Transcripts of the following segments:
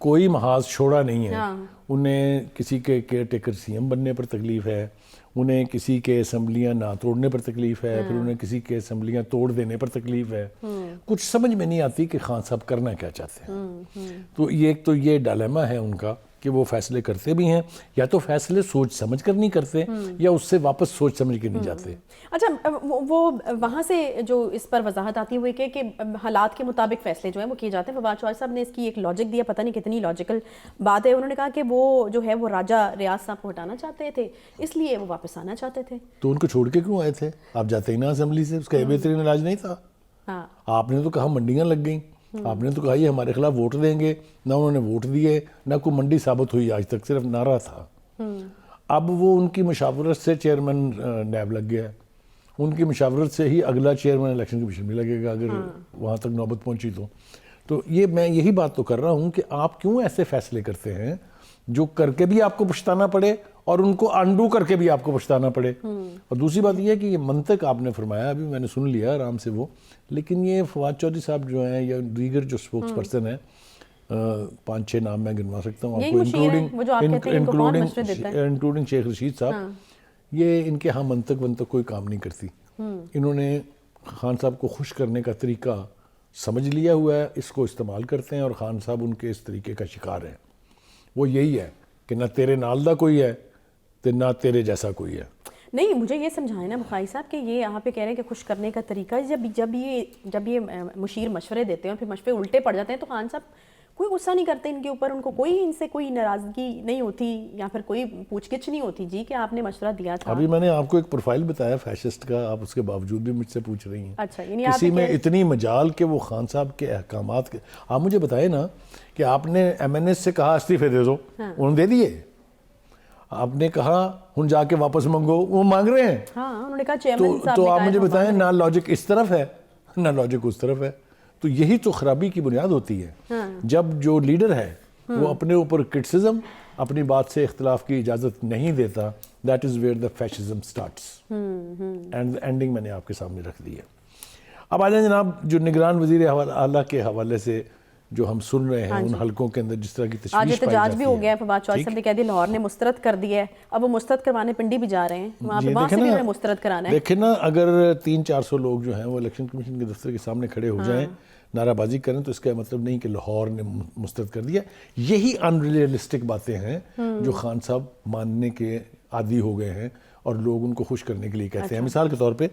کوئی محاذ چھوڑا نہیں ہے. انہیں کسی کے کیئر ٹیکر سی ایم بننے پر تکلیف ہے, انہیں کسی کے اسمبلیاں نہ توڑنے پر تکلیف ہے, پھر انہیں کسی کے اسمبلیاں توڑ دینے پر تکلیف ہے. کچھ سمجھ میں نہیں آتی کہ خان صاحب کرنا کیا چاہتے ہیں. تو ایک تو یہ ڈائلیما ہے ان کا کہ وہ فیصلے کرتے بھی ہیں, یا تو فیصلے سوچ سمجھ کر نہیں کرتے, یا اس سے واپس سوچ سمجھ کے نہیں جاتے. اچھا, وہ وہاں سے جو اس پر وضاحت آتی ہے وہ کہ حالات کے مطابق فیصلے جو ہیں وہ کیے جاتے ہیں. فواد چوہدری صاحب نے اس کی ایک لاجک دیا, پتہ نہیں کتنی لاجیکل بات ہے. انہوں نے کہا کہ وہ جو ہے وہ راجہ ریاض صاحب کو ہٹانا چاہتے تھے, اس لیے وہ واپس آنا چاہتے تھے. تو ان کو چھوڑ کے کیوں آئے تھے؟ آپ جاتے ہی نا اسمبلی سے, اس کا یہ بہترین علاج نہیں تھا. آپ نے تو کہا منڈیاں لگ گئیں, آپ نے تو کہا یہ ہمارے خلاف ووٹ دیں گے, نہ انہوں نے ووٹ دیے, نہ کوئی منڈی ثابت ہوئی آج تک, صرف نعرہ تھا. اب وہ ان کی مشاورت سے چیئرمین نیب لگ گیا ہے, ان کی مشاورت سے ہی اگلا چیئرمین الیکشن کمیشن بھی لگے گا اگر وہاں تک نوبت پہنچی تو یہ میں یہی بات تو کر رہا ہوں کہ آپ کیوں ایسے فیصلے کرتے ہیں جو کر کے بھی آپ کو پچھتانا پڑے اور ان کو انڈو کر کے بھی آپ کو پچھتانا پڑے. اور دوسری بات یہ ہے کہ یہ منطق آپ نے فرمایا, ابھی میں نے سن لیا آرام سے وہ, لیکن یہ فواد چوہدری صاحب جو ہیں یا دیگر جو سپوکس پرسن ہیں, 5-6 نام میں گنوا سکتا ہوں آپ کو, انکلوڈنگ شیخ رشید صاحب, یہ ان کے ہاں منطق کوئی کام نہیں کرتی. انہوں نے خان صاحب کو خوش کرنے کا طریقہ سمجھ لیا ہوا ہے, اس کو استعمال کرتے ہیں, اور خان صاحب ان کے اس طریقے کا شکار ہیں. وہ یہی ہے کہ نہ تیرے نال دا کوئی ہے تو نہ تیرے جیسا کوئی ہے. نہیں, مجھے یہ سمجھائیں نا بخاری صاحب کہ یہ یہاں پہ کہہ رہے ہیں کہ خوش کرنے کا طریقہ, جب یہ مشیر مشورے دیتے ہیں اور پھر مشورے الٹے پڑ جاتے ہیں تو خان صاحب کوئی غصہ نہیں کرتے ان کے اوپر, ان کو کوئی ان سے کوئی ناراضگی نہیں ہوتی یا پھر کوئی پوچھ گچھ نہیں ہوتی جی کہ آپ نے مشورہ دیا تھا. ابھی میں نے آپ کو ایک پروفائل بتایا فیشسٹ کا, آپ اس کے باوجود بھی مجھ سے پوچھ رہی ہیں. اچھا, یعنی کسی میں اتنی مجال کہ وہ خان صاحب کے احکامات کے, آپ مجھے بتائیں نا کہ آپ نے ایم این ایس سے کہا استعفے دے دو, انہوں نے دے دیے. آپ نے کہا ہن جا کے واپس منگو, وہ مانگ رہے ہیں. انہوں نے کہا چیئرمین صاحب, تو آپ مجھے بتائیں نہ لاجک اس طرف ہے نہ لاجک اس طرف ہے. تو یہی تو خرابی کی بنیاد ہوتی ہے جب جو لیڈر ہے وہ اپنے اوپر کرٹسزم, اپنی بات سے اختلاف کی اجازت نہیں دیتا. That is where the fascism starts, and ending میں نے آپ کے سامنے رکھ دی ہے. اب آ جائیں جناب, جو نگران وزیر اعلیٰ کے حوالے سے جو ہم سن رہے ہیں ان حلقوں کے اندر جس طرح کی تشویش پائی جاتی ہے. احتجاج بھی ہو گیا ہے, فواد چوہدری صاحب نے کہہ دیا لاہور نے مسترد کر دیا ہے, اب وہ مسترد کروانے پنڈی بھی جا رہے ہیں, وہاں پہ وہاں سے بھی مسترد کرانا ہے. دیکھیں نا, اگر 300-400 لوگ جو ہیں وہ الیکشن کمیشن کے دفتر کے سامنے کھڑے ہو جائیں, نعرہ بازی کریں, تو اس کا مطلب نہیں کہ لاہور نے مسترد کر دیا. یہی ان ریئلسٹک باتیں ہیں جو خان صاحب ماننے کے عادی ہو گئے ہیں اور لوگ ان کو خوش کرنے کے لیے کہتے ہیں. مثال کے طور پہ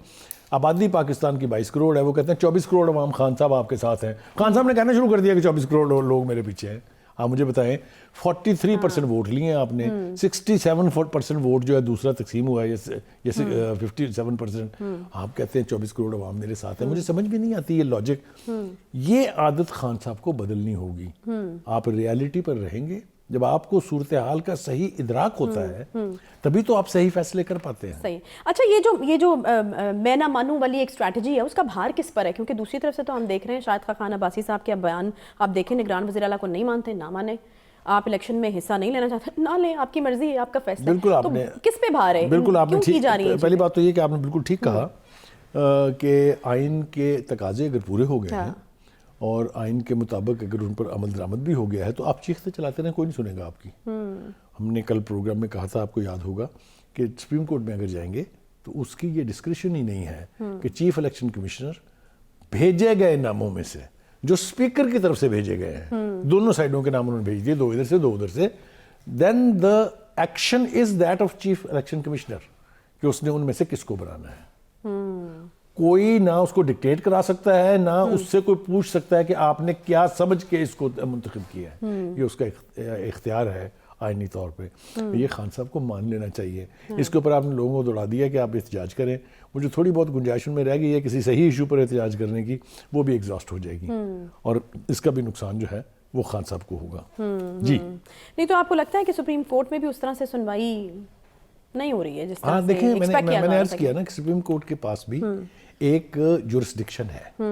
آبادی پاکستان کی 22 کروڑ ہے, وہ کہتے ہیں 24 کروڑ عوام خان صاحب آپ کے ساتھ ہیں. خان صاحب نے کہنا شروع کر دیا کہ 24 کروڑ لوگ میرے پیچھے ہیں. آپ مجھے بتائیں 43% ووٹ لیے ہیں آپ نے, 67% ووٹ جو ہے دوسرا تقسیم ہوا ہے, جیسے 57%. آپ کہتے ہیں 24 کروڑ عوام میرے ساتھ ہیں. مجھے سمجھ بھی نہیں آتی یہ لاجک. یہ عادت خان صاحب کو بدلنی ہوگی. آپ ریالٹی پر رہیں گے, جب آپ کو صورتحال کا صحیح ادراک ہوتا ہے تبھی تو آپ صحیح فیصلے کر پاتے ہیں. صحیح. اچھا, یہ جو میں نہ مانوں والی ایک اسٹریٹجی ہے, اس کا بھار کس پر ہے؟ کیونکہ دوسری طرف سے تو ہم دیکھ رہے ہیں شاہد خاقان عباسی صاحب کے بیان آپ دیکھیں, نگران وزیر اعلیٰ کو نہیں مانتے, نہ مانیں, آپ الیکشن میں حصہ نہیں لینا چاہتے, نہ لیں, آپ کی مرضی ہے, آپ کا فیصلہ. بالکل آپ نے کس پہ بھار ہے, بالکل آپ نے کیوں کی جا رہی ہے؟ پہلی بات تو یہ کہ آپ نے بالکل ٹھیک کہا کہ آئین کے تقاضے اگر پورے ہو گئے ہیں اور آئین کے مطابق اگر ان پر عمل درآمد بھی ہو گیا ہے تو آپ چیختے چلاتے رہیں, کوئی نہیں سنے گا آپ کی. ہم نے کل پروگرام میں کہا تھا, آپ کو یاد ہوگا, کہ سپریم کورٹ میں اگر جائیں گے تو اس کی یہ ڈسکریشن ہی نہیں ہے کہ چیف الیکشن کمشنر بھیجے گئے ناموں میں سے جو اسپیکر کی طرف سے بھیجے گئے ہیں, دونوں سائڈوں کے نام انہوں نے بھیج دیے, 2 ادھر سے 2 ادھر سے, دین the action is that of chief election commissioner کہ اس نے ان میں سے کس کو بنانا ہے. کوئی نہ اس کو ڈکٹیٹ کرا سکتا ہے, نہ اس سے کوئی پوچھ سکتا ہے کہ آپ نے کیا سمجھ کے اس کو منتخب کیا ہے. یہ اس کا اختیار ہے آئینی طور پہ. یہ خان صاحب کو مان لینا چاہیے. اس کے اوپر آپ نے لوگوں کو دوڑا دیا کہ آپ احتجاج کریں. مجھے تھوڑی بہت گنجائش میں رہ گئی ہے کسی صحیح ایشو پر احتجاج کرنے کی, وہ بھی ایگزاسٹ ہو جائے گی اور اس کا بھی نقصان جو ہے وہ خان صاحب کو ہوگا. جی نہیں, تو آپ کو لگتا ہے کہ سپریم کورٹ میں بھی اس طرح سے سنوائی نہیں ہو رہی ہے جس طرح سے دیکھیں, میں نے عرض کیا نا کہ سپریم کورٹ کے پاس بھی ایک جورسڈکشن ہے.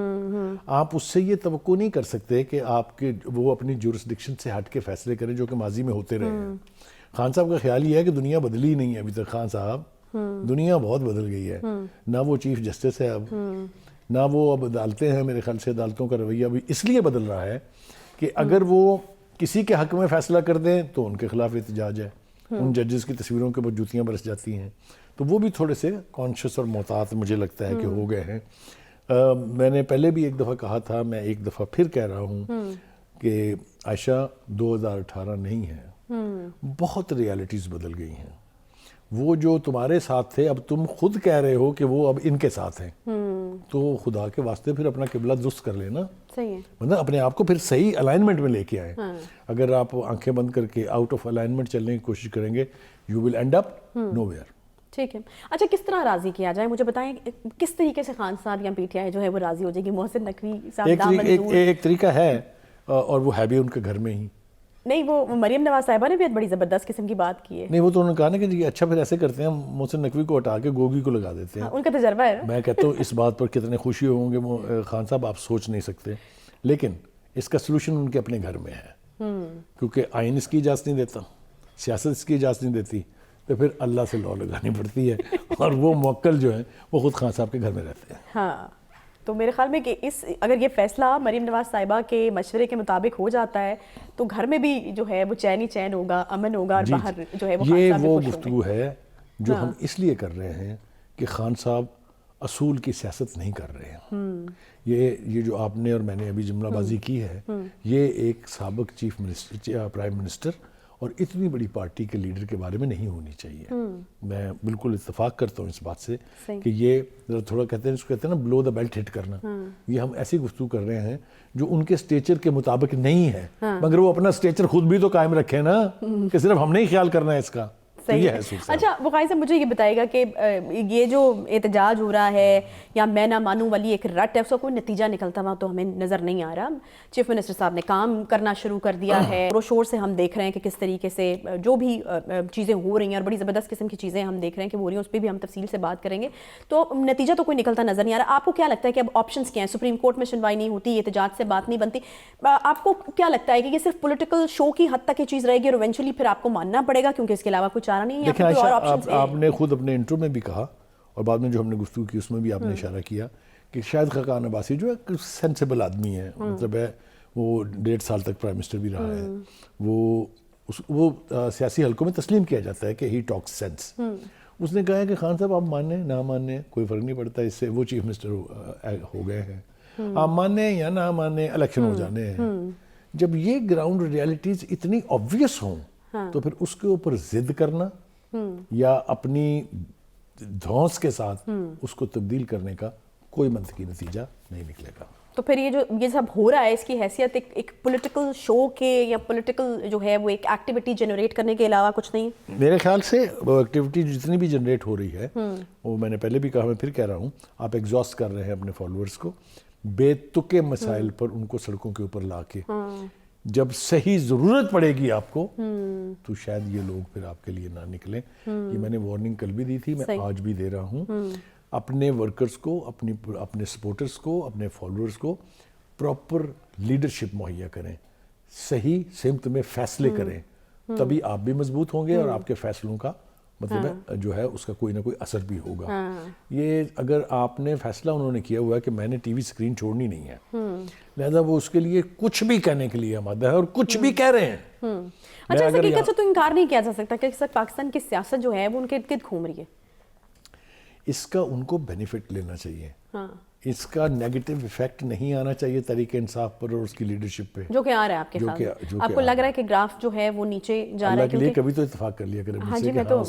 آپ اس سے یہ توقع نہیں کر سکتے کہ آپ کے وہ اپنی جورسڈکشن سے ہٹ کے فیصلے کریں جو کہ ماضی میں ہوتے رہے ہیں. خان صاحب کا خیال یہ ہے کہ دنیا بدلی نہیں ہے ابھی تک. خان صاحب, دنیا بہت بدل گئی ہے. نہ وہ چیف جسٹس ہے اب, نہ وہ اب عدالتیں ہیں. میرے خیال سے عدالتوں کا رویہ بھی اس لیے بدل رہا ہے کہ اگر وہ کسی کے حق میں فیصلہ کر دیں تو ان کے خلاف احتجاج ہے، ان ججز کی تصویروں کے اوپر جوتیاں برس جاتی ہیں. تو وہ بھی تھوڑے سے کانشیس اور محتاط مجھے لگتا ہے کہ ہو گئے ہیں. میں نے پہلے بھی ایک دفعہ کہا تھا، میں ایک دفعہ پھر کہہ رہا ہوں کہ عائشہ 2018 نہیں ہے، بہت ریالٹیز بدل گئی ہیں. وہ جو تمہارے ساتھ تھے اب تم خود کہہ رہے ہو کہ وہ اب ان کے ساتھ ہیں، تو خدا کے واسطے پھر اپنا قبلہ درست کر لینا، صحیح ہے، مطلب اپنے آپ کو پھر صحیح الائنمنٹ میں لے کے آئیں. اگر آپ آنکھیں بند کر کے آؤٹ آف الائنمنٹ چلنے کی کوشش کریں گے you will end up know where. ٹھیک ہے. اچھا کس طرح راضی کیا جائے مجھے بتائیں، کس طریقے سے خان صاحب یا پی ٹی آئی جو ہے وہ راضی ہو جائے گی؟ محسن نقوی صاحب ایک طریقہ ہے اور وہ ہے بھی ان کے گھر میں ہی. نہیں، وہ مریم نواز صاحبہ نے بھی بڑی زبردست قسم کی بات کی ہے. نہیں، وہ تو انہوں نے کہا نا کہ جی اچھا پھر ایسے کرتے ہیں محسن نقوی کو ہٹا کے گوگی کو لگا دیتے ہیں. ان کا تجربہ ہے. میں کہتا ہوں اس بات پر کتنے خوشی ہوں گے خان صاحب، آپ سوچ نہیں سکتے. لیکن اس کا سلوشن ان کے اپنے گھر میں ہے، کیونکہ آئین اس کی اجازت نہیں دیتا، سیاست اس کی اجازت نہیں دیتی، تو پھر اللہ سے لاء لگانی پڑتی ہے. اور وہ موکل جو ہیں وہ خود خان صاحب کے گھر میں رہتے ہیں. ہاں، تو میرے خیال میں کہ اگر یہ فیصلہ مریم نواز صاحبہ کے مشورے کے مطابق ہو جاتا ہے تو گھر میں بھی جو ہے وہ چین ہی چین ہوگا، امن ہوگا، اور باہر جو ہے وہ خان صاحب بھی خوش ہوں گے. یہ وہ گفتگو ہے جو ہم اس لیے کر رہے ہیں کہ خان صاحب اصول کی سیاست نہیں کر رہے ہیں. یہ جو آپ نے اور میں نے ابھی جملہ بازی کی ہے، یہ ایک سابق چیف منسٹر، پرائم منسٹر اور اتنی بڑی پارٹی کے لیڈر کے بارے میں نہیں ہونی چاہیے. میں بالکل اتفاق کرتا ہوں اس بات سے کہ یہ تھوڑا کہتے ہیں، اس کو کہتے ہیں نا بلو دا بیلٹ ہٹ کرنا. یہ ہم ایسی گفتگو کر رہے ہیں جو ان کے سٹیچر کے مطابق نہیں ہے، مگر وہ اپنا سٹیچر خود بھی تو قائم رکھے نا، کہ صرف ہم نہیں خیال کرنا ہے اس کا. صحیح ہے. اچھا بخاری صاحب مجھے یہ بتائے گا کہ یہ جو احتجاج ہو رہا ہے یا میں نہ مانوں والی ایک رٹ ہے، اس کا کوئی نتیجہ نکلتا ہوا تو ہمیں نظر نہیں آ رہا. چیف منسٹر صاحب نے کام کرنا شروع کر دیا ہے، اور شور سے ہم دیکھ رہے ہیں کہ کس طریقے سے جو بھی چیزیں ہو رہی ہیں اور بڑی زبردست قسم کی چیزیں ہم دیکھ رہے ہیں کہ ہو رہی ہیں، اس پہ بھی ہم تفصیل سے بات کریں گے. تو نتیجہ تو کوئی نکلتا نظر نہیں آ رہا. آپ کو کیا لگتا ہے کہ اب آپشنس کیا ہیں؟ سپریم کورٹ میں سنوائی نہیں ہوتی، احتجاج سے بات نہیں بنتی. آپ کو کیا لگتا ہے کہ یہ صرف پولیٹیکل شو کی حد تک یہ چیز رہے گی اور ایونچولی پھر آپ کو ماننا پڑے گا کیونکہ اس کے علاوہ کوئی چارہ نہیں ہے؟ آپ نے خود اپنے انٹرو میں بھی کہا اور بعد میں جو ہم نے گفتگو کی اس میں بھی آپ نے اشارہ کیا کہ شاید خاقان عباسی جو ہے سینسیبل آدمی ہے، مطلب ہے وہ 1.5 سال تک پرائم منسٹر بھی رہا ہے، وہ سیاسی حلقوں میں تسلیم کیا جاتا ہے کہ ہی ٹاکس سینس. اس نے کہا ہے کہ خان صاحب آپ مانیں نہ مانیں کوئی فرق نہیں پڑتا، اس سے وہ چیف منسٹر ہو گئے ہیں، آپ مانیں یا نہ مانیں الیکشن ہو جانے ہیں. جب یہ گراؤنڈ ریالٹیز اتنی آبویس ہوں تو پھر اس کے اوپر ضد کرنا یا اپنی دھونس کے ساتھ اس کو تبدیل کرنے کا کوئی منطقی نتیجہ نہیں نکلے گا. تو پھر یہ سب ہو رہا ہے، اس کی حیثیت ایک پولیٹیکل شو کے یا پولیٹیکل جو ہے وہ ایک ایکٹیویٹی جنریٹ کرنے کے علاوہ کچھ نہیں؟ میرے خیال سے وہ ایکٹیویٹی جتنی بھی جنریٹ ہو رہی ہے وہ میں نے پہلے بھی کہا، میں پھر کہہ رہا ہوں، آپ ایگزاسٹ کر رہے ہیں اپنے فالوورز کو بے تکے مسائل پر ان کو سڑکوں کے اوپر لا کے. جب صحیح ضرورت پڑے گی آپ کو تو شاید یہ لوگ پھر آپ کے لیے نہ نکلیں. یہ میں نے وارننگ کل بھی دی تھی، میں آج بھی دے رہا ہوں. اپنے ورکرز کو، اپنے سپورٹرز کو، اپنے فالوورز کو پراپر لیڈرشپ مہیا کریں، صحیح سمت میں فیصلے کریں، تبھی آپ بھی مضبوط ہوں گے اور آپ کے فیصلوں کا مطلب ہے جو ہے اس کا کوئی نہ کوئی اثر بھی ہوگا. یہ اگر آپ نے فیصلہ انہوں نے کیا ہوا ہے کہ میں نے ٹی وی سکرین چھوڑنی نہیں ہے، لہذا وہ اس کے لیے کچھ بھی کہنے کے لیے آمادہ ہے اور کچھ بھی کہہ رہے ہیں. اچھا اس حقیقت سے تو انکار نہیں کیا جا سکتا کہ پاکستان کی سیاست جو ہے وہ ان کے ارد گرد گھوم رہی ہے. اس کا ان کو بینیفٹ لینا چاہیے، اس کا نیگیٹو ایفیکٹ نہیں آنا چاہیے تحریک انصاف پر اور اس کی لیڈرشپ پہ، جو کہ آ رہا ہے آپ کے سامنے. آپ کو لگ رہا ہے کہ گراف جو ہے وہ نیچے جا رہا ہے؟ اللہ کے لیے کبھی تو اتفاق کر لیا کریں. ہاں جی، میں تو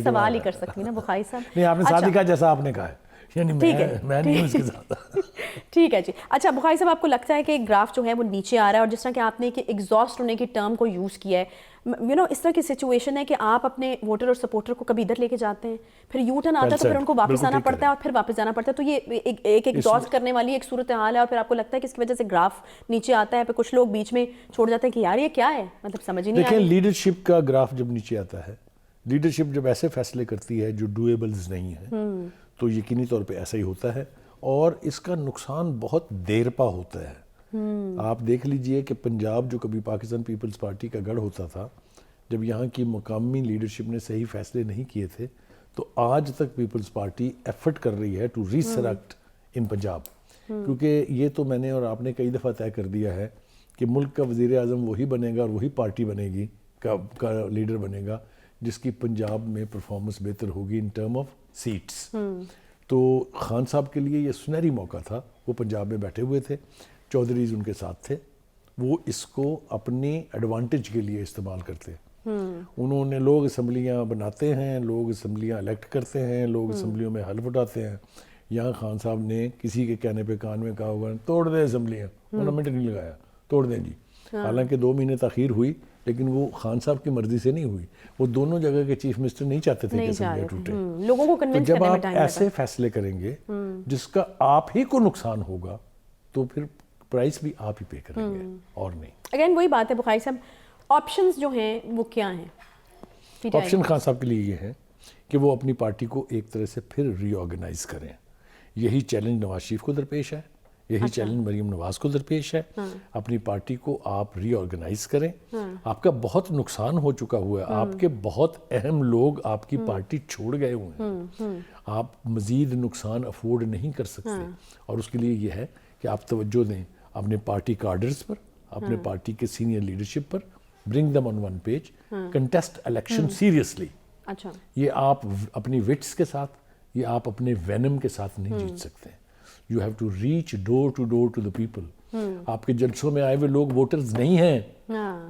سوال ہی کر سکتی نا بخاری صاحب. نہیں، آپ نے ساتھ ہی کہا جیسا آپ نے کہا ہے، یعنی میں نہیں ہوں اس کے ساتھ. ٹھیک ہے جی. اچھا بخاری صاحب آپ کو لگتا ہے کہ گراف جو ہے وہ نیچے آ رہا ہے، اور جس طرح کہ آپ نے کہ ایگزاسٹ ہونے کی ٹرم کو یوز کیا ہے، اس طرح کی سچویشن ہے کہ آپ اپنے ووٹر اور سپورٹر کو کبھی ادھر لے کے جاتے ہیں، پھر یو ٹرن آتا ہے تو پھر ان کو واپس آنا پڑتا ہے اور پھر واپس جانا پڑتا ہے، تو یہ ایک ایگزاسٹ کرنے والی ایک صورتحال ہے. اور پھر آپ کو لگتا ہے کہ اس کی وجہ سے گراف نیچے آتا ہے، پھر کچھ لوگ بیچ میں چھوڑ جاتے ہیں کہ یار یہ کیا ہے، مطلب سمجھ ہی نہیں آ رہی. دیکھیں لیڈرشپ کا گراف جب نیچے آتا ہے، لیڈرشپ جب ایسے فیصلے کرتی ہے جو ڈویبلز نہیں ہیں تو یقینی طور پہ ایسا ہی ہوتا ہے، اور اس کا نقصان بہت دیر پا ہوتا ہے. آپ دیکھ لیجئے کہ پنجاب جو کبھی پاکستان پیپلز پارٹی کا گڑھ ہوتا تھا، جب یہاں کی مقامی لیڈرشپ نے صحیح فیصلے نہیں کیے تھے تو آج تک پیپلز پارٹی ایفرٹ کر رہی ہے ٹو ریسرکٹ ان پنجاب. کیونکہ یہ تو میں نے اور آپ نے کئی دفعہ طے کر دیا ہے کہ ملک کا وزیر اعظم وہی بنے گا اور وہی پارٹی بنے گی کا لیڈر بنے گا جس کی پنجاب میں پرفارمنس بہتر ہوگی ان ٹرم آف سیٹس. تو خان صاحب کے لیے یہ سنہری موقع تھا. وہ پنجاب میں بیٹھے ہوئے تھے, چودھریز ان کے ساتھ تھے, وہ اس کو اپنی ایڈوانٹیج کے لیے استعمال کرتے. انہوں نے, لوگ اسمبلیاں بناتے ہیں, لوگ اسمبلیاں الیکٹ کرتے ہیں, لوگ اسمبلیوں میں حلف اٹھاتے ہیں. یہاں خان صاحب نے کسی کے کہنے پہ کان میں کہا ہوگا توڑ دیں اسمبلیاں, انہوں نے منٹ نہیں لگایا, توڑ دیں جی. حالانکہ 2 مہینے تاخیر ہوئی لیکن وہ خان صاحب کی مرضی سے نہیں ہوئی. وہ دونوں جگہ کے چیف منسٹر نہیں چاہتے تھے کہ اسمبلیاں ٹوٹے. لوگوں کو کنونس جب کرنے میں آپ ٹائم ایسے فیصلے کریں گے جس کا آپ ہی کو نقصان ہوگا تو پھر پرائس بھی آپ ہی پے کریں گے اور نہیں. اگین وہی بات ہے بخاری صاحب, آپشنز جو ہیں وہ کیا ہیں؟ آپشن خان صاحب کے لیے یہ ہے کہ وہ اپنی پارٹی کو ایک طرح سے پھر ری آرگنائز کریں. یہی چیلنج نواز شریف کو درپیش ہے, یہی چیلنج مریم نواز کو درپیش ہے. اپنی پارٹی کو آپ ری آرگنائز کریں. آپ کا بہت نقصان ہو چکا ہوا ہے, آپ کے بہت اہم لوگ آپ کی پارٹی چھوڑ گئے ہوئے ہیں, آپ مزید نقصان افورڈ نہیں کر سکتے. اور اس کے لیے یہ ہے کہ آپ توجہ دیں اپنے پارٹی کارڈرز پر, اپنے پارٹی کے senior leadership per. Bring them on one page, contest election seriously. اچھا, یہ آپ اپنی وٹس کے ساتھ, یہ آپ اپنے وینم کے ساتھ نہیں جیت سکتے. You have to reach door to the people. آپ کے جلسوں میں آئے ہوئے لوگ ووٹرز نہیں ہیں,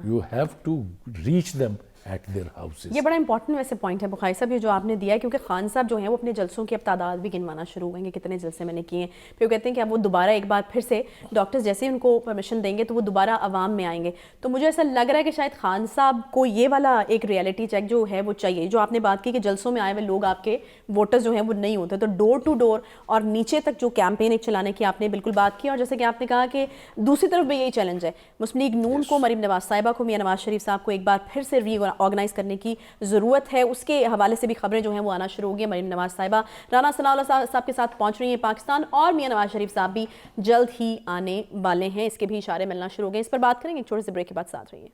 you have to reach them at their houses. یہ بڑا امپورٹنٹ ویسے پوائنٹ ہے بخاری صاحب یہ جو آپ نے دیا ہے, کیونکہ خان صاحب جو ہیں وہ اپنے جلسوں کی اب تعداد بھی گنوانا شروع ہوئیں گے, کتنے جلسے میں نے کیے ہیں. پھر وہ کہتے ہیں کہ اب وہ دوبارہ ایک بار پھر سے ڈاکٹرز جیسے ان کو پرمیشن دیں گے تو وہ دوبارہ عوام میں آئیں گے. تو مجھے ایسا لگ رہا ہے کہ شاید خان صاحب کو یہ والا ایک ریئلٹی چیک جو ہے وہ چاہیے. جو آپ نے بات کی کہ جلسوں میں آئے ہوئے لوگ آپ کے ووٹرز جو ہیں وہ نہیں ہوتے, تو ڈور ٹو ڈور اور نیچے تک جو کیمپین ایک چلانے کی آپ نے بالکل بات کی. اور جیسے کہ آپ نے کہا کہ دوسری طرف بھی یہی چیلنج ہے, مسلم لیگ نون کو, مریم نواز صاحبہ کو, میاں نواز شریف صاحب کو ایک بار پھر سے ری آرگنائز کرنے کی ضرورت ہے. اس کے حوالے سے بھی خبریں جو ہیں وہ آنا شروع ہو گئی. مریم نواز صاحبہ رانا ثناء اللہ صاحب کے ساتھ پہنچ رہی ہیں پاکستان, اور میاں نواز شریف صاحب بھی جلد ہی آنے والے ہیں. اس کے بھی اشارے ملنا شروع ہو گئے. اس پر بات کریں گے ایک چھوٹے سے بریک کے بعد. ساتھ رہیے.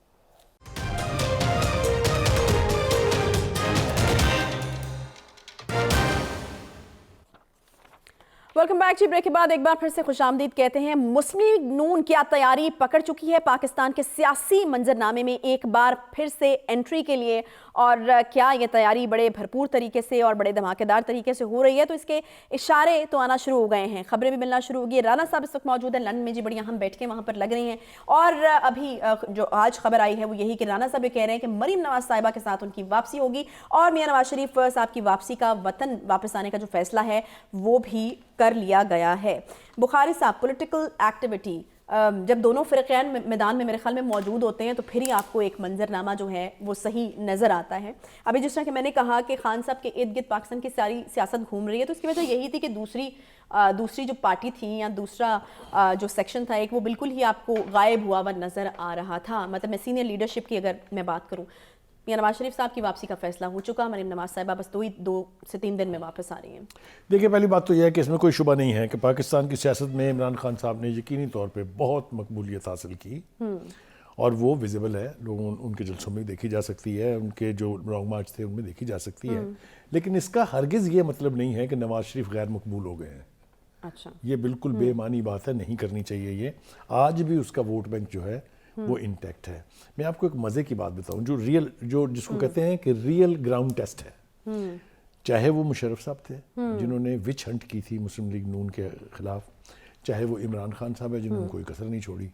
ویلکم بیک جی. بریک کے بعد ایک بار پھر سے خوش آمدید کہتے ہیں. مسلم لیگ نون کیا تیاری پکڑ چکی ہے پاکستان کے سیاسی منظرنامے میں ایک بار پھر سے انٹری کے لیے, اور کیا یہ تیاری بڑے بھرپور طریقے سے اور بڑے دھماکے دار طریقے سے ہو رہی ہے؟ تو اس کے اشارے تو آنا شروع ہو گئے ہیں, خبریں بھی ملنا شروع ہو گئی. رانا صاحب اس وقت موجود ہیں لندن میں جی, بڑی اہم بیٹھکیں وہاں پر لگ رہی ہیں. اور ابھی جو آج خبر آئی ہے وہ یہی کہ رانا صاحب یہ کہہ رہے ہیں کہ مریم نواز صاحبہ کے ساتھ ان کی واپسی ہوگی, اور میاں نواز شریف صاحب کی واپسی کا, وطن واپس آنے کا جو فیصلہ ہے وہ بھی کر لیا گیا ہے. بخاری صاحب, پولیٹیکل ایکٹیویٹی جب دونوں فریقین میدان میں میرے خیال میں موجود ہوتے ہیں تو پھر ہی آپ کو ایک منظرنامہ جو ہے وہ صحیح نظر آتا ہے. ابھی جس طرح کہ میں نے کہا کہ خان صاحب کے ارد گرد پاکستان کی ساری سیاست گھوم رہی ہے, تو اس کی وجہ یہی تھی کہ دوسری جو پارٹی تھی یا دوسرا جو سیکشن تھا ایک, وہ بالکل ہی آپ کو غائب ہوا ہوا نظر آ رہا تھا. مطلب میں سینئر لیڈرشپ کی اگر میں بات کروں, میاں نواز شریف صاحب کی واپسی کا فیصلہ ہو چکا, مریم نواز صاحبہ بس 2 سے 3 دن میں واپس آ رہی ہیں. دیکھیے, پہلی بات تو یہ ہے کہ اس میں کوئی شبہ نہیں ہے کہ پاکستان کی سیاست میں عمران خان صاحب نے یقینی طور پہ بہت مقبولیت حاصل کی, اور وہ ویزیبل ہے, لوگوں ان کے جلسوں میں دیکھی جا سکتی ہے, ان کے جو لانگ مارچ تھے ان میں دیکھی جا سکتی ہے. لیکن اس کا ہرگز یہ مطلب نہیں ہے کہ نواز شریف غیر مقبول ہو گئے ہیں. اچھا, یہ بالکل بے معنی بات ہے, نہیں کرنی چاہیے. یہ آج بھی اس کا ووٹ بینک جو ہے وہ انٹیکٹ ہے. میں آپ کو ایک مزے کی بات بتاؤں, جو جس کو کہتے ہیں کہ ریئل گراؤنڈ ٹیسٹ ہے, چاہے وہ مشرف صاحب تھے جنہوں نے وچ ہنٹ کی تھی مسلم لیگ نون کے خلاف, چاہے وہ عمران خان صاحب ہے جنہوں نے کوئی کسر نہیں چھوڑی,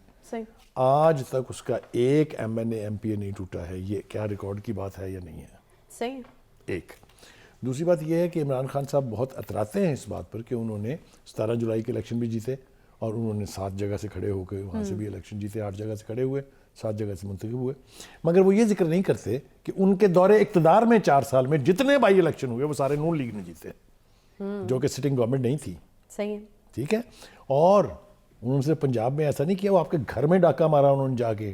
آج تک اس کا ایک M N A M P اے نہیں ٹوٹا ہے. یہ کیا ریکارڈ کی بات ہے یا نہیں ہے؟ صحیح. ایک دوسری بات یہ ہے کہ عمران خان صاحب بہت اتراتے ہیں اس بات پر کہ انہوں نے 17 جولائی کے الیکشن بھی جیتے, اور انہوں نے 7 جگہ سے کھڑے ہو کے وہاں سے بھی الیکشن جیتے, 8 جگہ سے کھڑے ہوئے, 7 جگہ سے منتخب ہوئے. مگر وہ یہ ذکر نہیں کرتے کہ ان کے دور اقتدار میں 4 سال میں جتنے بائی الیکشن ہوئے وہ سارے نون لیگ نے جیتے, جو کہ سٹنگ گورنمنٹ نہیں تھی. صحیح, ٹھیک ہے. اور انہوں نے پنجاب میں ایسا نہیں کیا, وہ آپ کے گھر میں ڈاکہ مارا انہوں نے جا کے,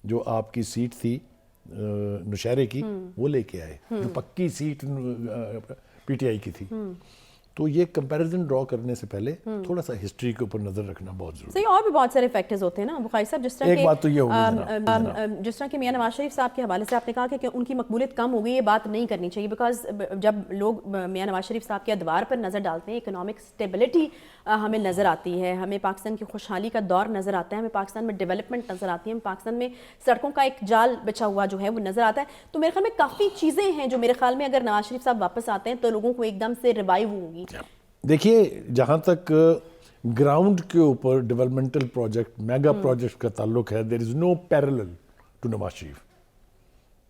جو آپ کی سیٹ تھی نوشہرے کی وہ لے کے آئے, جو پکی سیٹ پی ٹی آئی کی تھی. تو یہ کمپیریزن ڈرا کرنے سے پہلے تھوڑا سا ہسٹری کے اوپر نظر رکھنا بہت ضروری ہے. صحیح. اور بھی بہت سارے فیکٹرز ہوتے ہیں نا بخاری صاحب, جس طرح ایک بات تو یہ ہوگی جس طرح کہ میاں نواز شریف صاحب کے حوالے سے آپ نے کہا کہ ان کی مقبولیت کم ہو گئی, یہ بات نہیں کرنی چاہیے, بیکاز جب لوگ میاں نواز شریف صاحب کے ادوار پر نظر ڈالتے ہیں, اکنامک اسٹیبلٹی ہمیں نظر آتی ہے, ہمیں پاکستان کی خوشحالی کا دور نظر آتا ہے, ہمیں پاکستان میں ڈیولپمنٹ نظر آتی ہے, ہمیں پاکستان میں سڑکوں کا ایک جال بچھا ہوا جو ہے وہ نظر آتا ہے. تو میرے خیال میں کافی چیزیں ہیں جو میرے خیال میں اگر نواز شریف صاحب واپس آتے ہیں تو لوگوں کو ایک دم سے ریوائیو ہوگی. دیکھیے, جہاں تک گراؤنڈ کے اوپر ڈیولپمنٹل پروجیکٹ, میگا پروجیکٹ کا تعلق ہے, دیر از نو پیرلل ٹو نواز شریف.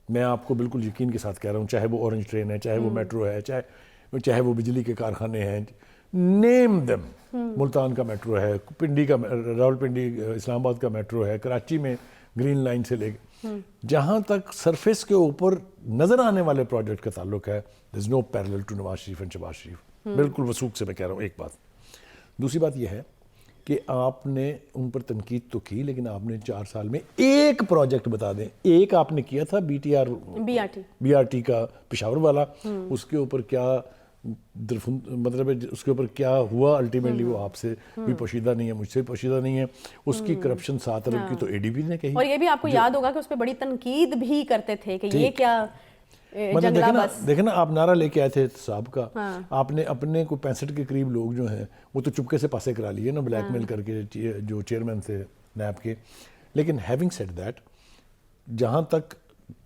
میں آپ کو بالکل یقین کے ساتھ کہہ رہا ہوں, چاہے وہ اورنج ٹرین ہے, چاہے وہ میٹرو ہے, چاہے وہ بجلی کے کارخانے ہیں, نیم دم. ملتان کا میٹرو ہے, پنڈی کا, راولپنڈی اسلام آباد کا میٹرو ہے, کراچی میں گرین لائن سے لے کے, جہاں تک سرفیس کے اوپر نظر آنے والے پروجیکٹ کا تعلق ہے, دیر از نو parallel to Nawaz Sharif and Shahbaz شریف. بالکل وثوق سے میں کہہ رہا ہوں. ایک بات. دوسری بات یہ ہے کہ آپ نے ان پر تنقید تو کی, لیکن آپ نے 4 سال میں ایک پروجیکٹ بتا دیں, ایک آپ نے کیا تھا بی آر ٹی کا پشاور والا, اس کے اوپر کیا مطلب اس کے اوپر کیا ہوا الٹیمیٹلی وہ آپ سے بھی پوشیدہ نہیں ہے, مجھ سے پوشیدہ نہیں ہے. اس کی کرپشن 7 ارب کی تو اے ڈی بی نے کہی, اور یہ بھی آپ کو یاد ہوگا کہ اس پہ بڑی تنقید بھی کرتے تھے کہ یہ کیا دیکھیں نا, آپ نعرہ لے کے آئے تھے صاحب کا, آپ نے اپنے کو 65 کے قریب لوگ جو ہیں وہ تو چپکے سے پاسے کرا لیے نا, بلیک میل کر کے, جو چیئرمین تھے نیب کے. لیکن ہیونگ سیڈ دیٹ, جہاں تک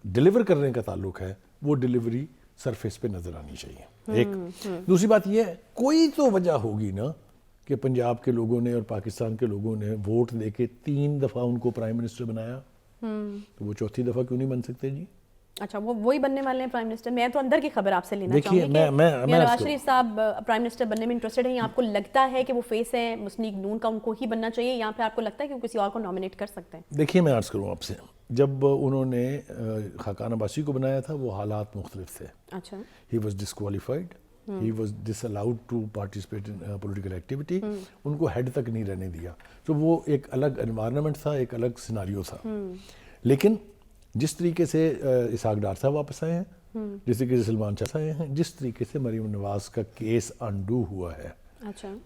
ڈیلیور کرنے کا تعلق ہے وہ ڈیلیوری سرفیس پہ نظر آنی چاہیے. ایک دوسری بات یہ ہے, کوئی تو وجہ ہوگی نا کہ پنجاب کے لوگوں نے اور پاکستان کے لوگوں نے ووٹ دے کے 3 دفعہ ان کو پرائم منسٹر بنایا, تو وہ 4تھی دفعہ کیوں نہیں بن سکتے جی؟ اچھا, وہ وہی بننے والے ہیں پرائم منسٹر. میں تو اندر کی خبر آپ سے لینا چاہوں دیکھیے, گی کہ نواز شریف صاحب پرائم منسٹر بننے میں انٹرسٹڈ ہیں, یا آپ کو لگتا ہے کہ وہ فیس ہیں مسلم لیگ نون کا, ان کو ہی بننا چاہیے, یا پھر آپ کو لگتا ہے کہ وہ کسی اور کو نامینیٹ کر سکتے ہیں؟ دیکھیے, میں عرض کروں آپ سے, جب انہوں نے خاقان عباسی کو بنایا تھا وہ حالات مختلف تھے. اچھا, he was disqualified, he was dish allowed to participate in political activity, ان کو ہیڈ تک نہیں رہنے دیا. تو وہ ایک الگ انوائرنمنٹ تھا, ایک الگ سیناریو تھا. لیکن جس طریقے سے اسحاق ڈار صاحب واپس آئے ہیں, جس طریقے سے سلمان شاہ آئے ہیں, جس طریقے سے مریم نواز کا کیس انڈو ہوا ہے,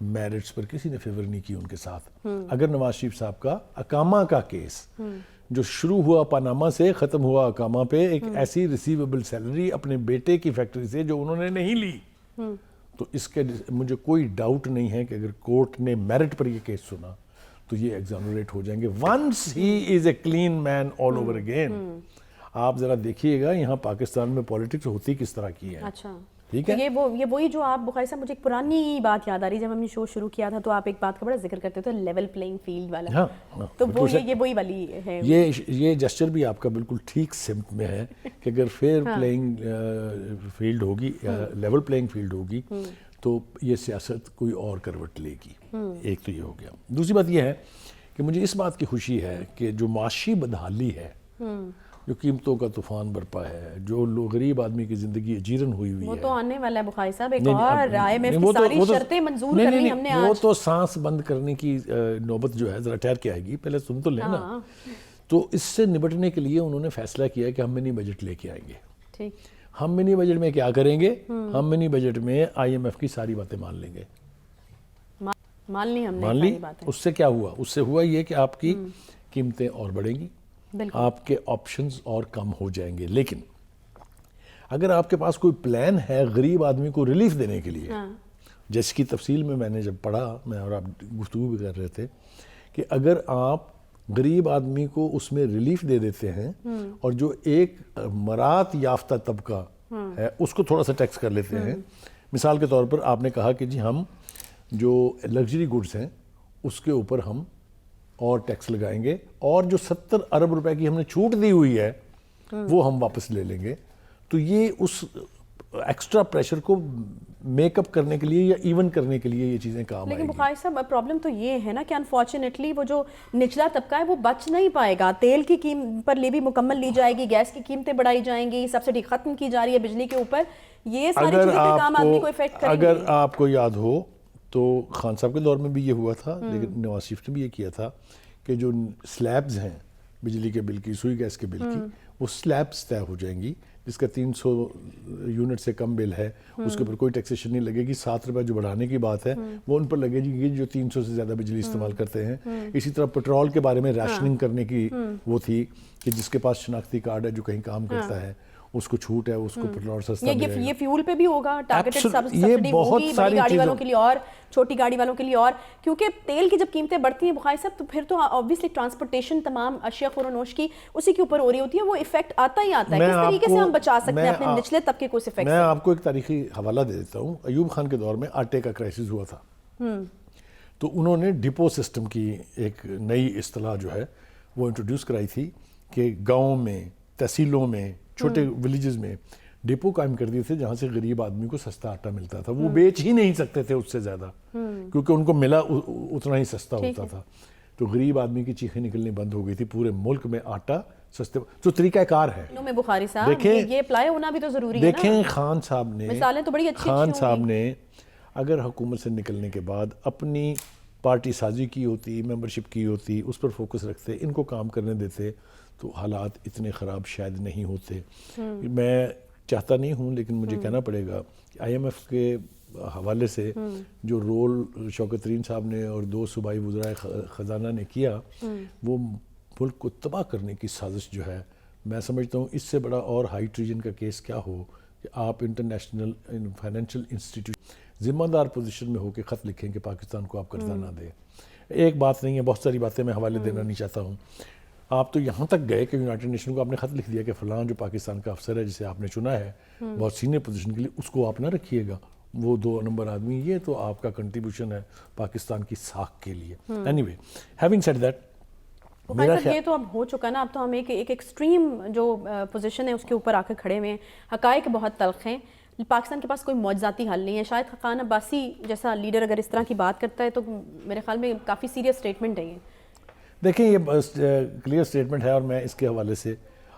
میرٹس پر کسی نے فیور نہیں کی ان کے ساتھ. اگر نواز شریف صاحب کا اقامہ کا کیس جو شروع ہوا پاناما سے ختم ہوا اقامہ پہ, ایک ایسی ریسیویبل سیلری اپنے بیٹے کی فیکٹری سے جو انہوں نے نہیں لی, تو اس کے مجھے کوئی ڈاؤٹ نہیں ہے کہ اگر کورٹ نے میرٹ پر یہ کیس سنا تو یہ ایگزانوریٹ ہو جائیں گے. Once he is a clean main all over again. آپ ذرا دیکھیے گا یہاں پاکستان میں پولیٹکس ہوتی کس طرح کی ہے. اچھا, ٹھیک ہے, یہ وہی جو آپ بخاری صاحب, مجھے ایک پرانی بات یاد آ رہی ہے, جب ہم نے شو شروع کیا تھا تو آپ ایک بات کا بڑا ذکر کرتے تھے, لیول پلینگ فیلڈ والا. تو وہ یہ وہی والی ہے. یہ جسچر بھی آپ کا بالکل ٹھیک سمت میں ہے کہ اگر فیئر پلینگ فیلڈ ہوگی, لیول پلینگ فیلڈ ہوگی, تو یہ سیاست کوئی اور کروٹ لے گی. ایک تو یہ ہو گیا. دوسری بات یہ ہے کہ مجھے اس بات کی خوشی ہے کہ جو معاشی بدحالی ہے, جو قیمتوں کا طوفان برپا ہے, جو غریب آدمی کی زندگی اجیرن ہوئی ہوئی ہے, وہ تو آنے والا ہے بخاری صاحب. ایک اور رائے میں ساری شرطیں منظور کرنی ہم نے آج. وہ تو سانس بند کرنے کی نوبت جو ہے ذرا ٹھہر کے آئے گی, پہلے سن تو لینا. تو اس سے نبٹنے کے لیے انہوں نے فیصلہ کیا کہ ہم منی بجٹ لے کے آئیں گے. ٹھیک, ہم منی بجٹ میں کیا کریں گے؟ ہم منی بجٹ میں IMF کی ساری باتیں مان لیں گے. مان لی ہم نے مان لی. اس سے کیا ہوا؟ اس سے ہوا یہ کہ آپ کی قیمتیں اور بڑھیں گی, آپ کے آپشنز اور کم ہو جائیں گے. لیکن اگر آپ کے پاس کوئی پلان ہے غریب آدمی کو ریلیف دینے کے لیے, جس کی تفصیل میں نے جب پڑھا, میں اور آپ گفتگو بھی کر رہے تھے, کہ اگر آپ غریب آدمی کو اس میں ریلیف دے دیتے ہیں اور جو ایک مرات یافتہ طبقہ ہے اس کو تھوڑا سا ٹیکس کر لیتے ہیں. مثال کے طور پر آپ نے کہا کہ جی ہم جو لگژری گڈز ہیں اس کے اوپر ہم اور ٹیکس لگائیں گے, اور جو 70 ارب روپے کی ہم نے چھوٹ دی ہوئی ہے وہ ہم واپس لے لیں گے. تو یہ اس ایکسٹرا پریشر کو میک اپ کرنے کے لیے یا ایون کرنے کے لیے یہ چیزیں کام آئیں گی. لیکن بخاری صاحب پرابلم تو یہ ہے نا کہ انفارچونیٹلی وہ جو نچلا طبقہ ہے وہ بچ نہیں پائے گا. تیل کی قیمت پر لیوی مکمل لی جائے گی, گیس کی قیمتیں بڑھائی جائیں گی, سبسڈی ختم کی جا رہی ہے بجلی کے اوپر. یہ ساری چیزیں کام آدمی کو افیکٹ کریں گی. اگر آپ کو یاد ہو تو خان صاحب کے دور میں بھی یہ ہوا تھا, لیکن نواز شریف نے بھی یہ کیا تھا کہ جو سلیبز ہیں بجلی کے بل کی, سوئی گیس کے بل کی, وہ سلیبس طے ہو جائیں گی. جس کا 300 یونٹ سے کم بل ہے اس کے اوپر کوئی ٹیکسیشن نہیں لگے گی. 7 روپے جو بڑھانے کی بات ہے وہ ان پر لگے گی جو 300 سے زیادہ بجلی استعمال کرتے ہیں. اسی طرح پیٹرول کے بارے میں ریشننگ کرنے کی وہ تھی کہ جس کے پاس شناختی کارڈ ہے جو کہیں کام کرتا ہے اس کو چھوٹ ہے, اس کو پیٹرول سستا ملے گا. یہ فیول پہ بھی ہوگا, ٹارگیٹڈ سبسڈی ہوگی بڑی گاڑی والوں کے لیے اور چھوٹی گاڑی والوں کے لیے. اور کیونکہ تیل کی جب قیمتیں بڑھتی ہیں بخاری صاحب تو پھر تو آبویسلی ٹرانسپورٹیشن تمام اشیاء خور و نوش کی اسی کے اوپر ہو رہی ہوتی ہے, وہ ایفیکٹ آتا ہی آتا ہے. کس طریقے سے ہم بچا سکتے ہیں اپنے نچلے طبقے کو اس ایفیکٹ سے؟ میں آپ کو ایک تاریخی حوالہ دے دیتا ہوں. ایوب خان کے دور میں آٹے کا کرائسس ہوا تھا, تو انہوں نے ڈپو سسٹم کی ایک نئی اصطلاح جو ہے وہ انٹروڈیوس کرائی تھی کہ گاؤں میں, تحصیلوں میں, چھوٹے ولیجز میں ڈپو قائم کر دیے تھے جہاں سے غریب آدمی کو سستا آٹا ملتا تھا. وہ بیچ ہی نہیں سکتے تھے اس سے زیادہ, کیونکہ ان کو ملا اتنا ہی سستا ہوتا تھا. تو غریب آدمی کی چیخیں نکلنی بند ہو گئی تھی. پورے ملک میں آٹا سستے, جو طریقہ کار ہے میں بخاری صاحب یہ اپلائی ہونا بھی تو ضروری ہے. دیکھیں خان صاحب نے, مثالیں تو بڑی اچھی خان صاحب نے اگر حکومت سے نکلنے کے بعد اپنی پارٹی سازی کی ہوتی, ممبرشپ کی ہوتی, اس پر فوکس رکھتے, ان کو کام کرنے دیتے تو حالات اتنے خراب شاید نہیں ہوتے. میں چاہتا نہیں ہوں لیکن مجھے کہنا پڑے گا کہ آئی ایم ایف کے حوالے سے جو رول شوکت ترین صاحب نے اور 2 صوبائی وزرائے خزانہ نے کیا, وہ ملک کو تباہ کرنے کی سازش جو ہے, میں سمجھتا ہوں اس سے بڑا اور ہائی ٹریجن کا کیس کیا ہو کہ آپ انٹرنیشنل فائنینشیل انسٹیٹیوشن ذمہ دار پوزیشن میں ہو کے خط لکھیں کہ پاکستان کو آپ قرضہ نہ دیں. ایک بات نہیں ہے, بہت ساری باتیں میں حوالے دینا نہیں چاہتا ہوں. آپ تو یہاں تک گئے کہ یونائٹڈ نیشن کو آپ نے خط لکھ دیا کہ فلاں جو پاکستان کا افسر ہے جسے آپ نے چنا ہے بہت سینئر پوزیشن کے لیے, اس کو آپ نہ رکھیے گا, وہ 2 نمبر آدمی. یہ تو آپ کا کنٹریبیوشن ہے پاکستان کی ساکھ کے لیے. Any way, having said that, یہ تو اب ہو چکا نا. اب تو ہم ایک ایکسٹریم جو پوزیشن ہے اس کے اوپر آ کے کھڑے ہوئے ہیں. حقائق بہت تلخ ہیں. پاکستان کے پاس کوئی معجزاتی حل نہیں ہے. شاید خاقان عباسی جیسا لیڈر اگر اس طرح کی بات کرتا ہے تو میرے خیال میں کافی سیریس سٹیٹمنٹ ہے یہ. دیکھیں یہ کلیئر سٹیٹمنٹ ہے, اور میں اس کے حوالے سے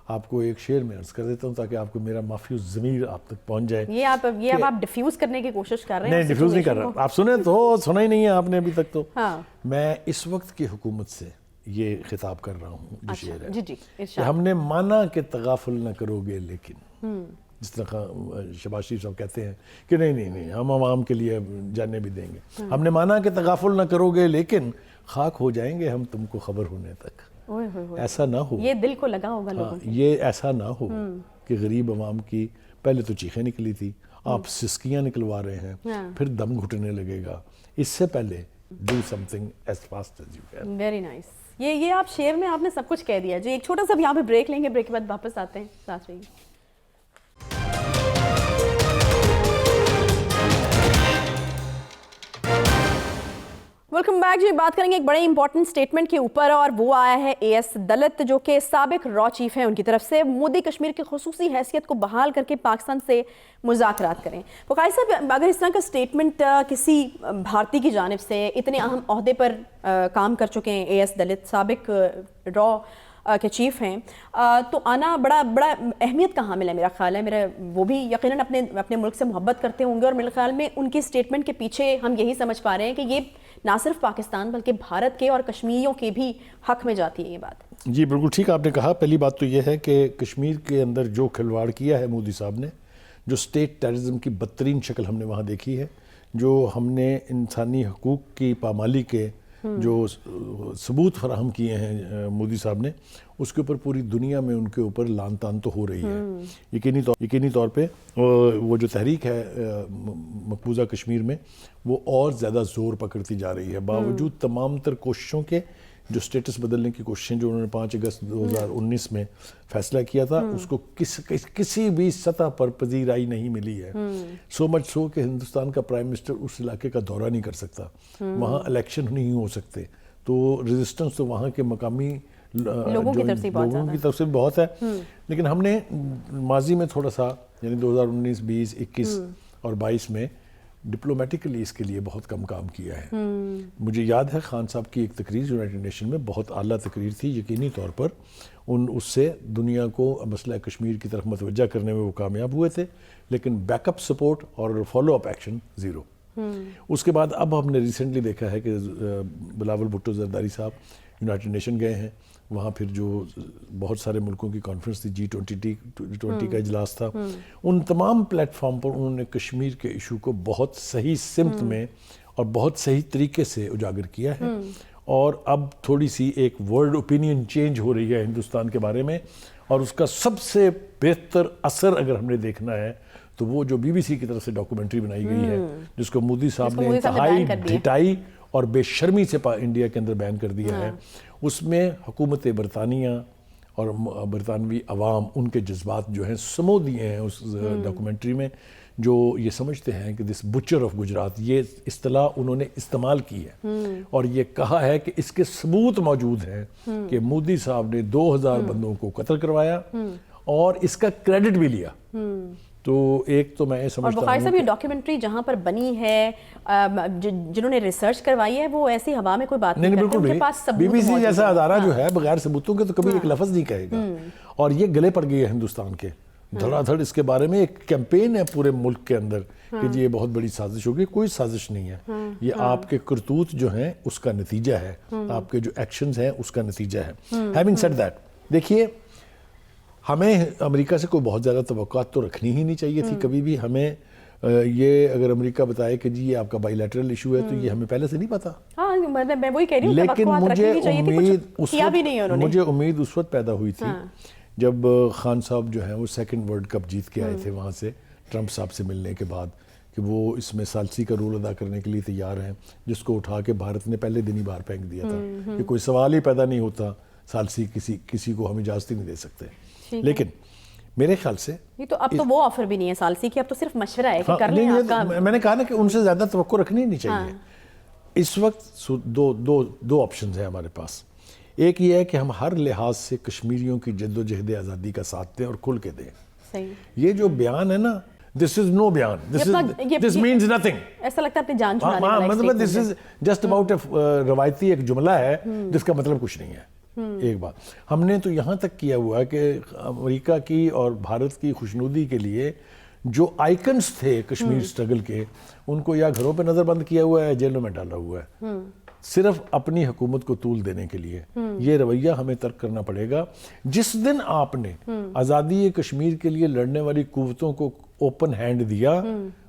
آپ کو ایک شعر میں عرض کر دیتا ہوں تاکہ آپ کو میرا مافیوز ضمیر آپ تک پہنچ جائے. یہ آپ ڈیفیوز کرنے کی کوشش کر رہے ہیں. نہیں, ڈیفیوز نہیں کر رہا. آپ سنیں تو, سنا ہی نہیں ہے آپ نے ابھی تک تو. میں اس وقت کی حکومت سے یہ خطاب کر رہا ہوں جو شعر ہے کہ ہم نے مانا کہ تغافل نہ کرو گے, لیکن جس طرح شہباز شریف صاحب کہتے ہیں کہ نہیں ہم عوام کے لیے جانے بھی دیں گے. ہم نے مانا کہ تغافل نہ کرو گے لیکن خاک ہو جائیں گے ہم تم کو خبر ہونے تک. ایسا نہ ہو, یہ دل کو لگا ہوگا لوگوں کو. یہ ایسا نہ ہو کہ غریب عوام کی پہلے تو چیخیں نکلی تھی, آپ سسکیاں نکلوا رہے ہیں, پھر دم گھٹنے لگے گا. اس سے پہلے do something as fast as you can. Very nice. یہ آپ شعر میں آپ نے سب کچھ کہہ دیا جی. ایک چھوٹا سا یہاں پہ بریک لیں گے, بریک کے بعد واپس آتے ہیں. ساتھ رہیے. ویلکم بیک جی. بات کریں گے ایک بڑے امپورٹنٹ سٹیٹمنٹ کے اوپر, اور وہ آیا ہے اے ایس دلت جو کہ سابق را چیف ہیں, ان کی طرف سے مودی کشمیر کی خصوصی حیثیت کو بحال کر کے پاکستان سے مذاکرات کریں. بخاری صاحب, اگر اس طرح کا سٹیٹمنٹ کسی بھارتی کی جانب سے, اتنے اہم عہدے پر کام کر چکے ہیں اے ایس دلت, سابق را کے چیف ہیں, تو آنا بڑا اہمیت کا حامل ہے میرا خیال ہے. وہ بھی یقیناً اپنے ملک سے محبت کرتے ہوں گے, اور میرے خیال میں ان کی سٹیٹمنٹ کے پیچھے ہم یہی سمجھ پا رہے ہیں کہ یہ نہ صرف پاکستان بلکہ بھارت کے اور کشمیریوں کے بھی حق میں جاتی ہے یہ بات. جی بالکل ٹھیک آپ نے کہا. پہلی بات تو یہ ہے کہ کشمیر کے اندر جو کھلواڑ کیا ہے مودی صاحب نے, جو سٹیٹ ٹیررزم کی بدترین شکل ہم نے وہاں دیکھی ہے, جو ہم نے انسانی حقوق کی پامالی کے جو ثبوت فراہم کیے ہیں مودی صاحب نے, اس کے اوپر پوری دنیا میں ان کے اوپر لان تان تو ہو رہی ہے. یقینی طور پہ وہ جو تحریک ہے مقبوضہ کشمیر میں وہ اور زیادہ زور پکڑتی جا رہی ہے, باوجود تمام تر کوششوں کے. جو سٹیٹس بدلنے کی کوششیں جو انہوں نے 5 اگست 2019 میں فیصلہ کیا تھا, اس کو کسی بھی سطح پر پذیرائی نہیں ملی ہے. سو مچ سو کہ ہندوستان کا پرائم منسٹر اس علاقے کا دورہ نہیں کر سکتا, وہاں الیکشن نہیں ہو سکتے. تو ریزسٹنس تو وہاں کے مقامی لوگوں کی طرف سے بہت ہے. لیکن ہم نے ماضی میں تھوڑا سا, یعنی 2019, 20, 21 اور 22 میں ڈپلومیٹکلی اس کے لیے بہت کم کام کیا ہے. مجھے یاد ہے خان صاحب کی ایک تقریر یونائٹڈ نیشن میں, بہت اعلیٰ تقریر تھی. یقینی طور پر اس سے دنیا کو مسئلہ کشمیر کی طرف متوجہ کرنے میں وہ کامیاب ہوئے تھے, لیکن بیک اپ سپورٹ اور فالو اپ ایکشن زیرو. اس کے بعد اب ہم نے ریسنٹلی دیکھا ہے کہ بلاول بھٹو زرداری صاحب یونائٹڈ نیشن گئے ہیں, وہاں پھر جو بہت سارے ملکوں کی کانفرنس تھی G20 کا اجلاس تھا، ان تمام پلیٹ فارم پر انہوں نے کشمیر کے ایشو کو بہت صحیح سمت میں اور بہت صحیح طریقے سے اجاگر کیا ہے، اور اب تھوڑی سی ایک ورلڈ اوپینین چینج ہو رہی ہے ہندوستان کے بارے میں، اور اس کا سب سے بہتر اثر اگر ہم نے دیکھنا ہے تو وہ جو BBC کی طرف سے ڈاکومنٹری بنائی گئی ہے، جس کو مودی صاحب نے انتہائی ڈھٹائی اور بے شرمی سے انڈیا کے اندر بیان کر دیا ہے، اس میں حکومت برطانیہ اور برطانوی عوام ان کے جذبات جو ہیں سمو دیے ہیں اس ڈاکومنٹری میں، جو یہ سمجھتے ہیں کہ دس بچر آف گجرات، یہ اصطلاح انہوں نے استعمال کی ہے اور یہ کہا ہے کہ اس کے ثبوت موجود ہیں کہ مودی صاحب نے 2000 بندوں کو قتل کروایا اور اس کا کریڈٹ بھی لیا۔ تو ایک تو میں یہ سمجھتا ہوں، اور بخاری صاحب یہ ڈاکیومنٹری جہاں پر بنی ہے، جنہوں نے ریسرچ کروائی ہے، وہ ایسی ہوا میں کوئی بات نہیں کرتے، ان کے پاس ثبوت موجود ہے۔ BBC جیسا ادارہ جو ہے بغیر ثبوتوں کے تو کبھی ایک لفظ نہیں کہے گا، اور یہ گلے پڑ گئی ہے ہندوستان کے دھڑا دھڑ اس کے بارے میں ایک کیمپین ہے پورے ملک کے اندر کہ جی یہ بہت بڑی سازش ہوگی۔ کوئی سازش نہیں ہے، یہ آپ کے کرتوت جو ہیں اس کا نتیجہ ہے، آپ کے جو ایکشنز ہیں اس کا نتیجہ ہے۔ ہیونگ سیڈ دیٹ، دیکھیے ہمیں امریکہ سے کوئی بہت زیادہ توقعات تو رکھنی ہی نہیں چاہیے تھی کبھی بھی۔ ہمیں یہ اگر امریکہ بتائے کہ جی یہ آپ کا بائی لیٹرل ایشو ہے تو یہ ہمیں پہلے سے نہیں پتا، میں وہی کہہ رہی ہوں، لیکن مجھے امید اس وقت پیدا ہوئی تھی جب خان صاحب جو ہیں وہ سیکنڈ ورلڈ کپ جیت کے آئے تھے وہاں سے ٹرمپ صاحب سے ملنے کے بعد، کہ وہ اس میں ثالثی کا رول ادا کرنے کے لیے تیار ہیں، جس کو اٹھا کے بھارت نے پہلے دن ہی باہر پھینک دیا تھا کہ کوئی سوال ہی پیدا نہیں ہوتا، ثالثی کسی کو ہم اجازت ہی نہیں دے سکتے۔ لیکن میرے خیال سے یہ تو اب تو وہ آفر بھی نہیں ہے ثالثی کی، اب تو صرف مشورہ ہے کہ کر لیں آپ کا۔ میں نے کہا نا کہ ان سے زیادہ توقع رکھنی نہیں چاہیے۔ اس وقت دو آپشنز ہیں ہمارے پاس، ایک یہ ہے کہ ہم ہر لحاظ سے کشمیریوں کی جد و جہد آزادی کا ساتھ دیں اور کھل کے دیں۔ یہ جو بیان ہے نا، دس از نو بیان، دس مینز نتھنگ، ایسا لگتا ہے اپنی جان چھڑانے والا، مطلب دس از جسٹ اباؤٹ روایتی ایک جملہ ہے جس کا مطلب کچھ نہیں ہے۔ ایک بات ہم نے تو یہاں تک کیا ہوا ہے کہ امریکہ کی اور بھارت کی خوشنودی کے لیے جو آئیکنز تھے کشمیر سٹرگل کے، ان کو یا گھروں پہ نظر بند کیا ہوا ہے یا جیلوں میں ڈالا ہوا ہے، صرف اپنی حکومت کو طول دینے کے لیے۔ یہ رویہ ہمیں ترک کرنا پڑے گا۔ جس دن آپ نے آزادی کشمیر کے لیے لڑنے والی قوتوں کو اوپن ہینڈ دیا،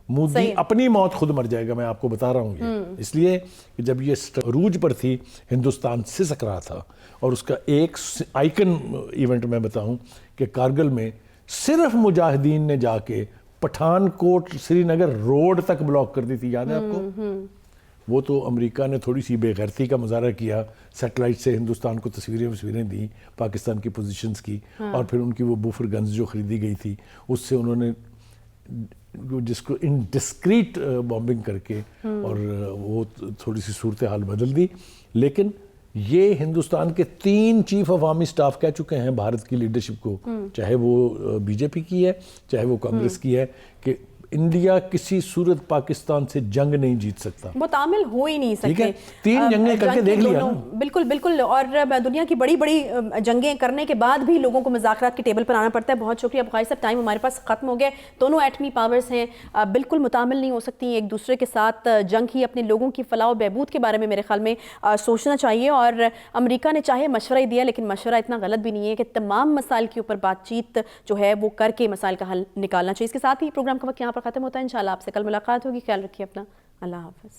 مودی اپنی موت خود مر جائے گا، میں آپ کو بتا رہا ہوں یہ اس لیے کہ جب یہ عروج پر تھی ہندوستان سسک رہا تھا، اور اس کا ایک آئیکن ایونٹ میں بتاؤں کہ کارگل میں صرف مجاہدین نے جا کے پٹھان کوٹ سری نگر روڈ تک بلاک کر دی تھی، یاد ہے آپ کو؟ وہ تو امریکہ نے تھوڑی سی بے غیرتی کا مظاہرہ کیا، سیٹلائٹ سے ہندوستان کو تصویریں دی پاکستان کی پوزیشنز کی، اور پھر ان کی وہ بوفر گنز جو خریدی گئی تھی اس سے انہوں نے جس کو انڈسکریٹ بامبنگ کر کے اور وہ تھوڑی سی صورتحال بدل دی۔ لیکن یہ ہندوستان کے 3 چیف آف آرمی سٹاف کہہ چکے ہیں بھارت کی لیڈرشپ کو، چاہے وہ BJP کی ہے چاہے وہ کانگریس کی ہے، کہ انڈیا کسی صورت پاکستان سے جنگ نہیں جیت سکتا، وہ تعامل ہو ہی نہیں سکتے۔ 3 جنگیں کر کے دیکھ لیا نا۔ بالکل بالکل، اور دنیا کی بڑی بڑی جنگیں کرنے کے بعد بھی لوگوں کو مذاکرات کی ٹیبل پر آنا پڑتا ہے۔ بہت شکریہ بخاری صاحب، ٹائم ہمارے پاس ختم ہو گیا۔ دونوں ایٹمی پاورز ہیں، بالکل متعامل نہیں ہو سکتی ایک دوسرے کے ساتھ، جنگ ہی اپنے لوگوں کی فلاح و بہبود کے بارے میں میرے خیال میں سوچنا چاہیے، اور امریکہ نے چاہے مشورہ ہی دیا لیکن مشورہ اتنا غلط بھی نہیں ہے کہ تمام مسائل کے اوپر بات چیت جو ہے وہ کر کے مسائل کا حل نکالنا چاہیے۔ اس کے ساتھ ہی پروگرام کا وقت یہاں پر ختم ہوتا ہے، انشاءاللہ آپ سے کل ملاقات ہوگی، خیال رکھیے اپنا، اللہ حافظ۔